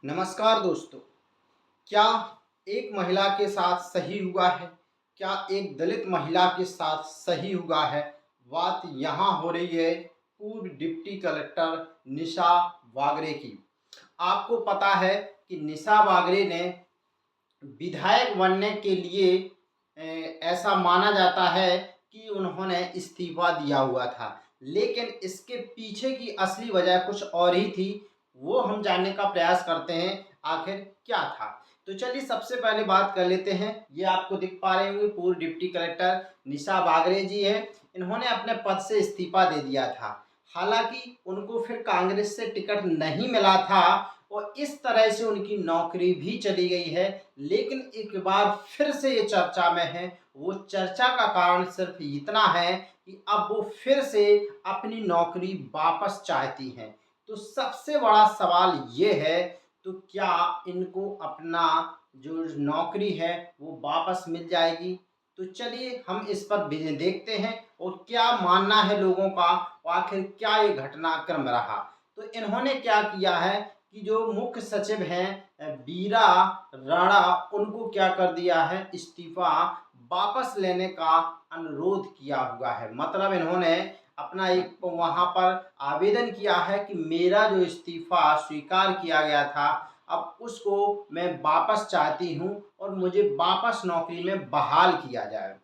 नमस्कार दोस्तों। क्या एक महिला के साथ सही हुआ है? क्या एक दलित महिला के साथ सही हुआ है? बात यहाँ हो रही है पूर्व डिप्टी कलेक्टर निशा वागरे की। आपको पता है कि निशा वागरे ने विधायक बनने के लिए ऐसा माना जाता है कि उन्होंने इस्तीफ़ा दिया हुआ था। लेकिन इसके पीछे की असली वजह कुछ और ही थी, वो हम जानने का प्रयास करते हैं आखिर क्या था। तो चलिए सबसे पहले बात कर लेते हैं। ये आपको दिख पा रहे होंगे पूर्व डिप्टी कलेक्टर निशा वागरे जी हैं। इन्होंने अपने पद से इस्तीफ़ा दे दिया था। हालाँकि उनको फिर कांग्रेस से टिकट नहीं मिला था और इस तरह से उनकी नौकरी भी चली गई है। लेकिन एक बार फिर से ये चर्चा में है। वो चर्चा का कारण सिर्फ इतना है कि अब वो फिर से अपनी नौकरी वापस चाहती हैं। तो सबसे बड़ा सवाल ये है, तो क्या इनको अपना जो नौकरी है वो वापस मिल जाएगी? तो चलिए हम इस पर देखते हैं और क्या मानना है लोगों का और आखिर क्या ये घटनाक्रम रहा। तो इन्होंने क्या किया है कि जो मुख्य सचिव हैं बीरा राणा, उनको क्या कर दिया है, इस्तीफ़ा वापस लेने का अनुरोध किया हुआ है। मतलब इन्होंने अपना एक वहाँ पर आवेदन किया है कि मेरा जो इस्तीफ़ा स्वीकार किया गया था, अब उसको मैं वापस चाहती हूँ और मुझे वापस नौकरी में बहाल किया जाए।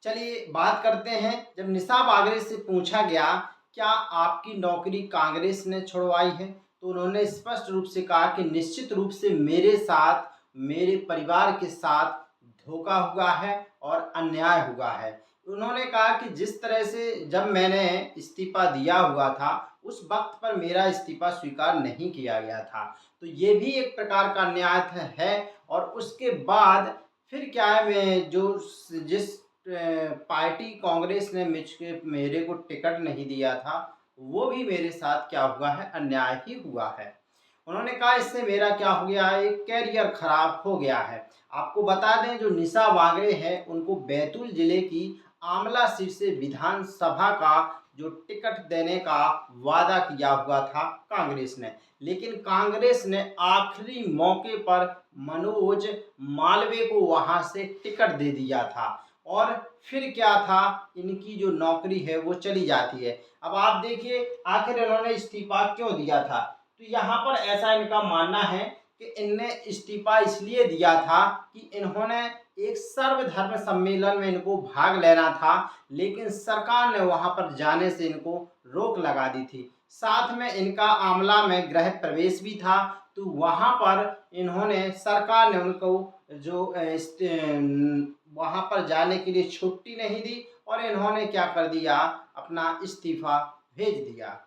चलिए बात करते हैं। जब निशा वागरे से पूछा गया, क्या आपकी नौकरी कांग्रेस ने छुड़वाई है? तो उन्होंने स्पष्ट रूप से कहा कि निश्चित रूप से मेरे साथ, मेरे परिवार के साथ धोखा हुआ है और अन्याय हुआ है। उन्होंने कहा कि जिस तरह से जब मैंने इस्तीफ़ा दिया हुआ था, उस वक़्त पर मेरा इस्तीफ़ा स्वीकार नहीं किया गया था। तो ये भी एक प्रकार का अन्याय है। और उसके बाद फिर क्या है, मैं जो जिस पार्टी कांग्रेस ने मेरे को टिकट नहीं दिया था, वो भी मेरे साथ क्या हुआ है, अन्याय ही हुआ है। उन्होंने कहा इससे मेरा क्या हो गया है, एक कैरियर खराब हो गया है। आपको बता दें जो निशा वागरे हैं, उनको बैतूल जिले की आमला सीट से विधानसभा का जो टिकट देने का वादा किया हुआ था कांग्रेस ने। लेकिन कांग्रेस ने आखिरी मौके पर मनोज मालवीय को वहां से टिकट दे दिया था और फिर क्या था, इनकी जो नौकरी है वो चली जाती है। अब आप देखिए आखिर इन्होंने इस्तीफा क्यों दिया था। तो यहाँ पर ऐसा इनका मानना है कि इनने इस्तीफा इसलिए दिया था कि इन्होंने एक सर्वधर्म सम्मेलन में इनको भाग लेना था, लेकिन सरकार ने वहां पर जाने से इनको रोक लगा दी थी। साथ में इनका आमला में गृह प्रवेश भी था। तो वहां पर इन्होंने, सरकार ने उनको जो वहां पर जाने के लिए छुट्टी नहीं दी और इन्होंने क्या कर दिया, अपना इस्तीफा भेज दिया।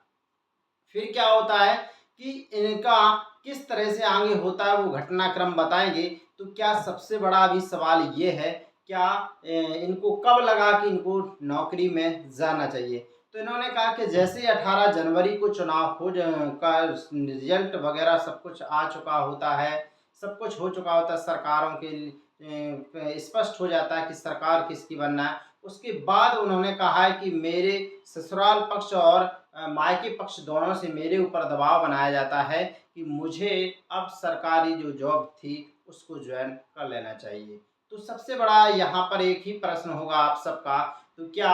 फिर क्या होता है कि इनका किस तरह से आगे होता है वो घटनाक्रम बताएंगे। तो क्या सबसे बड़ा अभी सवाल ये है, क्या इनको कब लगा कि इनको नौकरी में जाना चाहिए। तो इन्होंने कहा कि जैसे 18 जनवरी को चुनाव का रिजल्ट वगैरह सब कुछ आ चुका होता है, सब कुछ हो चुका होता है, सरकारों के स्पष्ट हो जाता है कि सरकार किसकी बनना है। उसके बाद उन्होंने कहा है कि मेरे ससुराल पक्ष और मायके पक्ष दोनों से मेरे ऊपर दबाव बनाया जाता है कि मुझे अब सरकारी जो जॉब थी उसको ज्वाइन कर लेना चाहिए। तो सबसे बड़ा यहाँ पर एक ही प्रश्न होगा आप सबका, तो क्या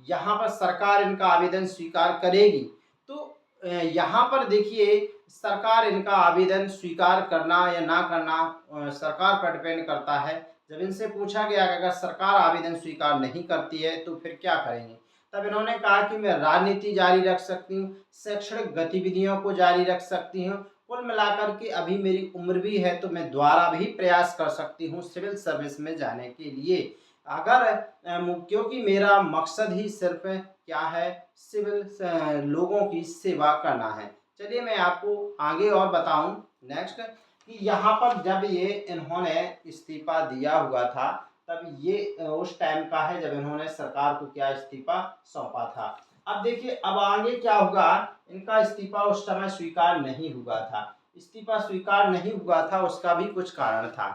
यहाँ पर सरकार इनका आवेदन स्वीकार करेगी? तो यहाँ पर देखिए, सरकार इनका आवेदन स्वीकार करना या ना करना सरकार पर डिपेंड करता है। जब इनसे पूछा गया कि अगर सरकार आवेदन स्वीकार नहीं करती है तो फिर क्या करेंगे, तब इन्होंने कहा कि मैं राजनीति जारी रख सकती हूँ, शैक्षणिक गतिविधियों को जारी रख सकती हूँ। कुल मिलाकर के अभी मेरी उम्र भी है तो मैं दोबारा भी प्रयास कर सकती हूँ सिविल सर्विस में जाने के लिए। अगर क्योंकि मेरा मकसद ही सिर्फ क्या है, सिविल लोगों की सेवा करना है। चलिए मैं आपको आगे और बताऊं नेक्स्ट, कि यहाँ पर जब ये इन्होंने इस्तीफा दिया हुआ था, तब ये उस टाइम का है जब इन्होंने सरकार को क्या इस्तीफा सौंपा था। अब देखिए अब आगे क्या होगा, इनका इस्तीफा उस समय स्वीकार नहीं हुआ था। इस्तीफा स्वीकार नहीं हुआ था, उसका भी कुछ कारण था।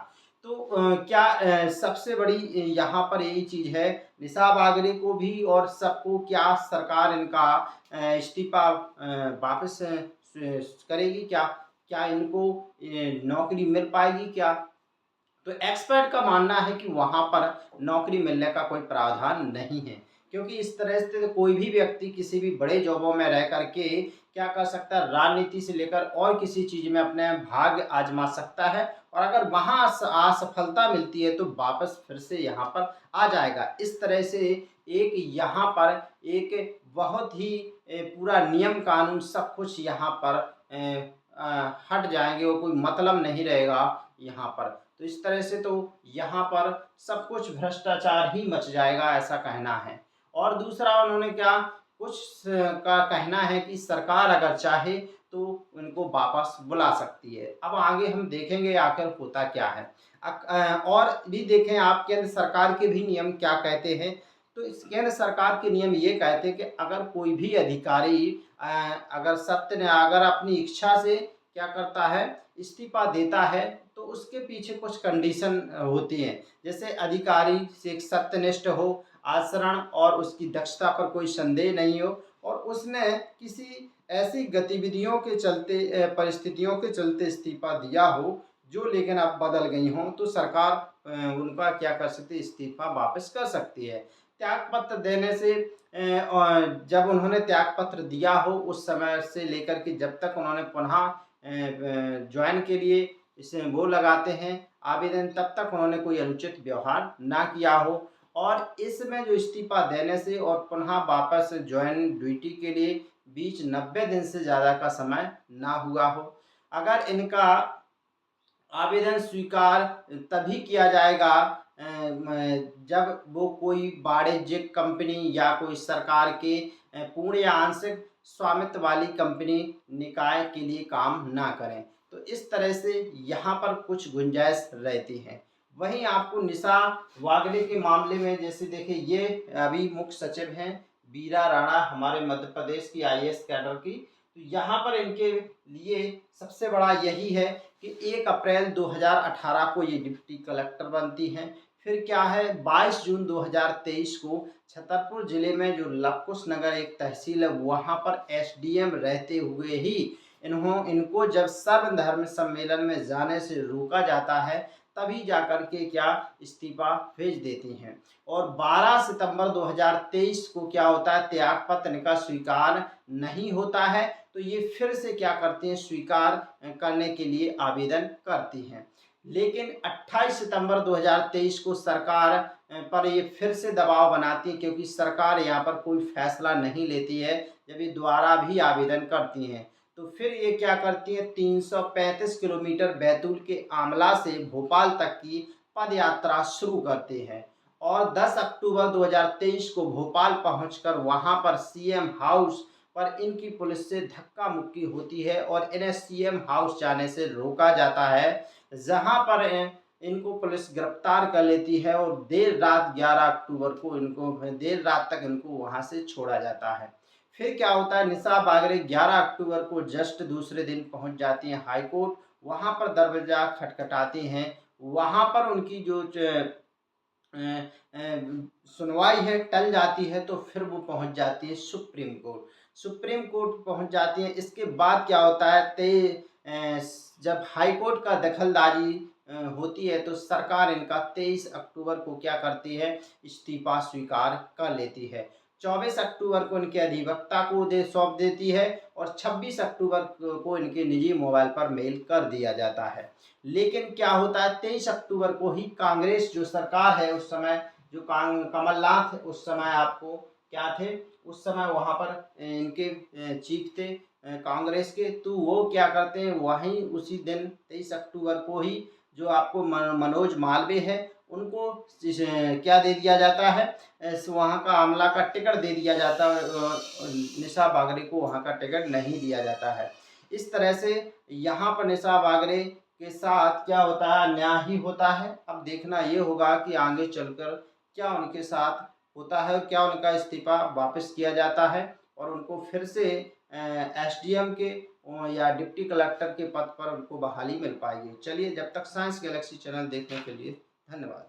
तो क्या सबसे बड़ी यहाँ पर यही चीज़ है, निशा वागरे को भी और सबको, क्या सरकार इनका इस्तीफा वापस करेगी क्या? क्या इनको नौकरी मिल पाएगी क्या? तो एक्सपर्ट का मानना है कि वहाँ पर नौकरी मिलने का कोई प्रावधान नहीं है, क्योंकि इस तरह से तो कोई भी व्यक्ति किसी भी बड़े जॉबों में रह करके क्या कर सकता है, राजनीति से लेकर और किसी चीज़ में अपने भाग्य आजमा सकता है, और अगर वहाँ असफलता मिलती है तो वापस फिर से यहाँ पर आ जाएगा। इस तरह से एक यहाँ पर एक बहुत ही पूरा नियम कानून सब कुछ यहाँ पर हट जाएंगे और कोई मतलब नहीं रहेगा यहाँ पर। तो इस तरह से तो यहाँ पर सब कुछ भ्रष्टाचार ही मच जाएगा, ऐसा कहना है। और दूसरा उन्होंने क्या कुछ का कहना है कि सरकार अगर चाहे तो उनको वापस बुला सकती है। अब आगे हम देखेंगे आखिर होता क्या है। और भी देखें आप केंद्र सरकार के भी नियम क्या कहते हैं। तो इस केंद्र सरकार के नियम ये कहते हैं कि अगर कोई भी अधिकारी अगर अपनी इच्छा से क्या करता है, इस्तीफा देता है, तो उसके पीछे कुछ कंडीशन होती हैं। जैसे अधिकारी से सत्यनिष्ठ हो, आचरण और उसकी दक्षता पर कोई संदेह नहीं हो, और उसने किसी ऐसी गतिविधियों के चलते परिस्थितियों के चलते इस्तीफा दिया हो जो लेकिन अब बदल गई हों, तो सरकार उनका क्या कर सकती है, इस्तीफा वापस कर सकती है। त्यागपत्र देने से और जब उन्होंने त्यागपत्र दिया हो उस समय से लेकर के जब तक उन्होंने पुनः ज्वाइन के लिए इसे वो लगाते हैं आवेदन, तब तक उन्होंने कोई अनुचित व्यवहार ना किया हो, और इसमें जो इस्तीफा देने से और पुनः वापस ज्वाइन ड्यूटी के लिए बीच 90 दिन से ज़्यादा का समय ना हुआ हो। अगर इनका आवेदन स्वीकार तभी किया जाएगा जब वो कोई वाणिज्यिक कंपनी या कोई सरकार के पूर्ण या आंशिक स्वामित्व वाली कंपनी निकाय के लिए काम ना करें। तो इस तरह से यहाँ पर कुछ गुंजाइश रहती है। वहीं आपको निशा वागले के मामले में जैसे देखिए, ये अभी मुख्य सचिव हैं बीरा राणा, हमारे मध्य प्रदेश की आईएएस कैडर की। तो यहाँ पर इनके लिए सबसे बड़ा यही है कि 1 अप्रैल 2018 को ये डिप्टी कलेक्टर बनती हैं। फिर क्या है, 22 जून 2023 को छतरपुर जिले में जो लवकुश नगर एक तहसील है, वहाँ पर एसडीएम रहते हुए ही इनको जब सर्वधर्म सम्मेलन में जाने से रोका जाता है, तभी जाकर के क्या इस्तीफा भेज देती हैं। और 12 सितंबर 2023 को क्या होता है, त्यागपत्र इनका स्वीकार नहीं होता है, तो ये फिर से क्या करती हैं, स्वीकार करने के लिए आवेदन करती हैं। लेकिन 28 सितंबर 2023 को सरकार पर ये फिर से दबाव बनाती है, क्योंकि सरकार यहाँ पर कोई फैसला नहीं लेती है जब ये दोबारा भी आवेदन करती हैं। तो फिर ये क्या करती हैं, 335 किलोमीटर बैतूल के आमला से भोपाल तक की पद यात्रा शुरू करते हैं, और 10 अक्टूबर 2023 को भोपाल पहुंचकर वहां पर सीएम हाउस पर इनकी पुलिस से धक्का मुक्की होती है और इन्हें सीएम हाउस जाने से रोका जाता है, जहां पर इनको पुलिस गिरफ्तार कर लेती है और देर रात 11 अक्टूबर को इनको देर रात तक इनको वहां से छोड़ा जाता है। फिर क्या होता है, निशा बागरे 11 अक्टूबर को जस्ट दूसरे दिन पहुंच जाती हैं हाई कोर्ट। वहां पर दरवाजा खटखटाती हैं, वहां पर उनकी जो सुनवाई है टल जाती है, तो फिर वो पहुंच जाती है सुप्रीम कोर्ट। सुप्रीम कोर्ट पहुंच जाती है। इसके बाद क्या होता है, जब हाई कोर्ट का दखलदारी होती है, तो सरकार इनका 23 अक्टूबर को क्या करती है, इस्तीफा स्वीकार कर लेती है। 24 अक्टूबर को इनके अधिवक्ता को सौंप देती है, और 26 अक्टूबर को इनके निजी मोबाइल पर मेल कर दिया जाता है। लेकिन क्या होता है, 23 अक्टूबर को ही कांग्रेस जो सरकार है उस समय, जो कमलनाथ उस समय आपको क्या थे, उस समय वहाँ पर इनके चीफ थे कांग्रेस के, तो वो क्या करते हैं, वहीं उसी दिन 23 अक्टूबर को ही जो आपको मनोज मालवीय है उनको क्या दे दिया जाता है, वहाँ का आमला का टिकट दे दिया जाता है, निशा बागरे को वहाँ का टिकट नहीं दिया जाता है। इस तरह से यहाँ पर निशा बागरे के साथ क्या होता है, अन्याय ही होता है। अब देखना ये होगा कि आगे चलकर क्या उनके साथ होता है, क्या उनका इस्तीफा वापस किया जाता है और उनको फिर से एसडीएम के या डिप्टी कलेक्टर के पद पर उनको बहाली मिल पाएगी। चलिए, जब तक साइंस गैलेक्सी चैनल देखने के लिए धन्यवाद।